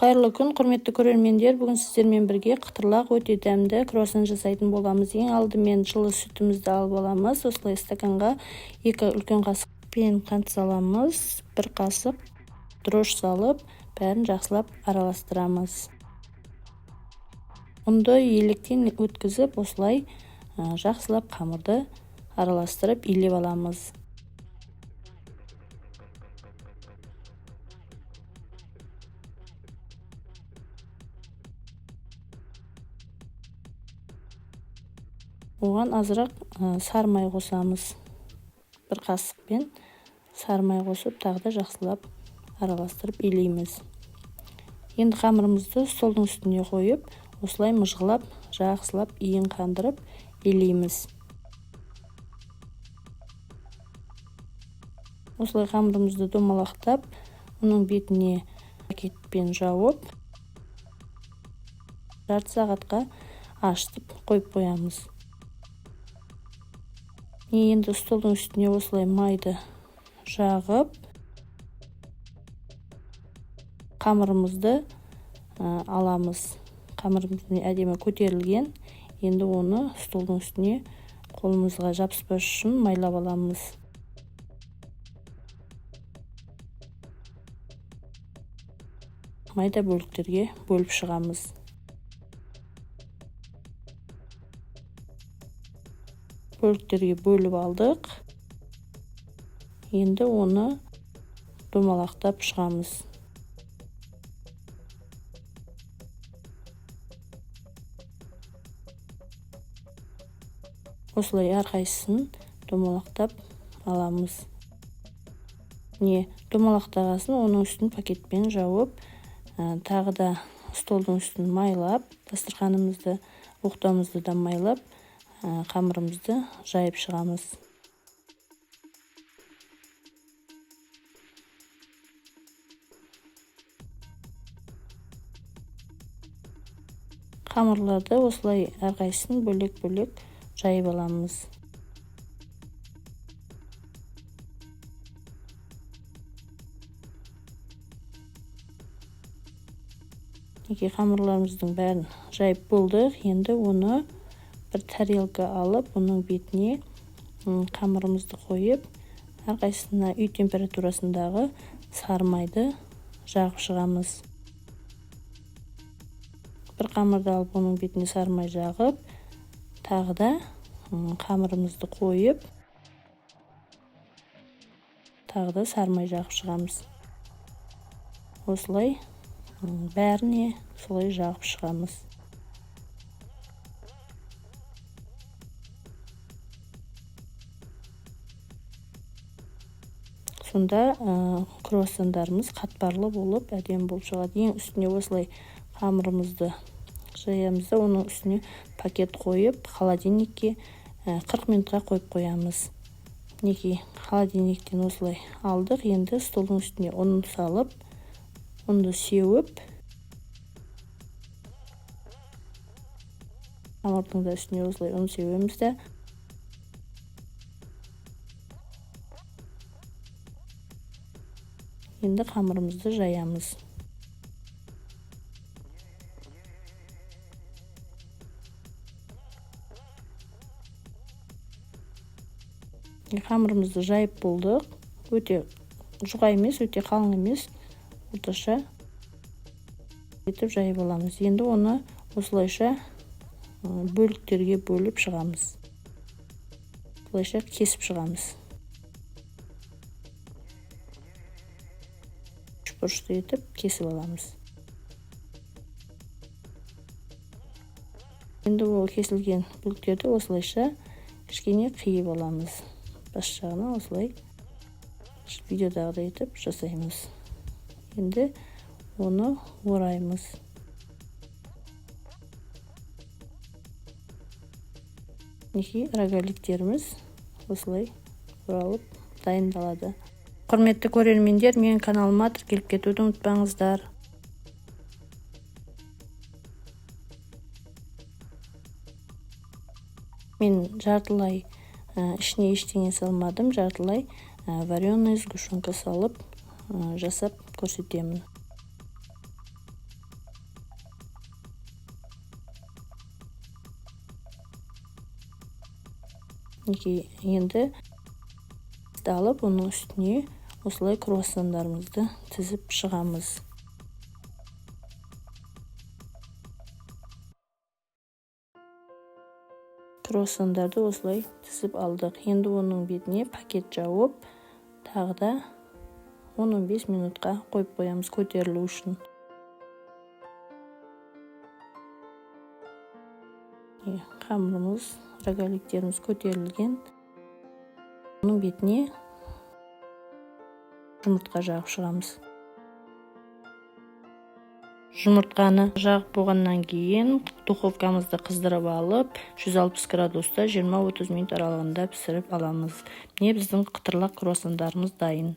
Қайырлы күн, құрметті көрермендер. Бүгін сіздермен бірге қытырлақ өте дәмді круассан жасайтын боламыз. Ең алдымен жылы сүтімізді алып аламыз. Осылай стаканға 2 үлкен қасықпен қант саламыз. 1 қасық дрожж салып, бәрін жақсылап араластырамыз. Ұнды електен өткізіп, осылай жақсылап қамырды араластырып илеп аламыз. Оған азырақ сары май қосамыз. 1 қасықпен сары май қосып, тағы да жақсылап араластырып илейміз. Енді қамырымызды столдың үстіне қойып, осылай мыжғылап, жақсылап иін қандырып илейміз. Осылай қамырымызды домалақтап, оның бетіне пакетпен жауып, жарты сағатқа ашытып қойып қоямыз. Енді столдың үстіне осылай майды жағып, қамырымызды аламыз. Қамырымыздың әдемі көтерілген. Енді оны столдың үстіне қолымызға жабыспас үшін майлап аламыз. Майда бөліктерге бөліп шығамыз. Бөліктерге бөліп алдық. Енді оны домалақтап шығамыз. Осылай әрқайсысын домалақтап аламыз. Домалақтағасын оның үстін пакетпен жауып, тағы да столдың үстін майлап, дастарханымызды, оқтамызды да майлап, қамырымызды жайып шығамыз. Қамырларды осылай әрқайсысын бөлек-бөлек жайып аламыз. Қамырларымыздың бәрін жайып болдық. Енді оны бір тарелка алып, оның бетіне қамырымызды қойып, әрқайсысына үй температурасындағы сары майды жағып шығамыз. Бір қамырды алып, оның бетіне сары май жағып, тағы да қамырымызды қойып, тағы да сары май жағып шығамыз. Осылай бәріне солай жағып шығамыз. Сонда круассандарымыз қатпарлы болып, әдемі болып шығады. Ең үстіне осылай қамырымызды жаямыз да, оның үстіне пакет қойып, холодильникке 40 минутқа қойып қоямыз. Холодильниктен осылай алдық. Енді столдың үстіне ұн салып, ұнды сеуіп, қамырдың да үстіне осылай ұн сеуеміз де, енді қамырымызды жаямыз. Қамырымызды жайып болдық. Өте жұқа емес, өте қалың емес, орташа етіп жайып аламыз. Енді оны осылайша бөліктерге бөліп шығамыз. Осылайша кесіп шығамыз. Үшбұрышты етіп кесіп аламыз. Енді ол кесілген бөліктерді осылайша кішкене қиып аламыз. Бас жағына осылай видеодағыдай етіп жасаймыз. Енді оны ораймыз. Рогаликтеріміз осылай оралып дайындалады. Құрметті көрермендер, менің каналыма тіркеліп кетуді ұмытпаңыздар. Мен жартылай ішіне ештеңе салмадым, жартылай вареная сгущенка салып жасап көрсетемін. Енді алып, оның үстіне осылай круассандарымызды тізіп шығамыз. Круассандарды осылай тізіп алдық. Енді оның бетіне пакет жауып, тағы да 10-15 минутқа қойып қоямыз көтерілу үшін. Қамырымыз, рогаликтеріміз көтерілген. Оның бетіне жұмыртқа жағып шығамыз. Жұмыртқаны жағып болғаннан кейін духовкамызды қыздырып алып, 160 градуста 20-30 минут аралығында пісіріп аламыз. Міне біздің қытырлақ круассандарымыз дайын.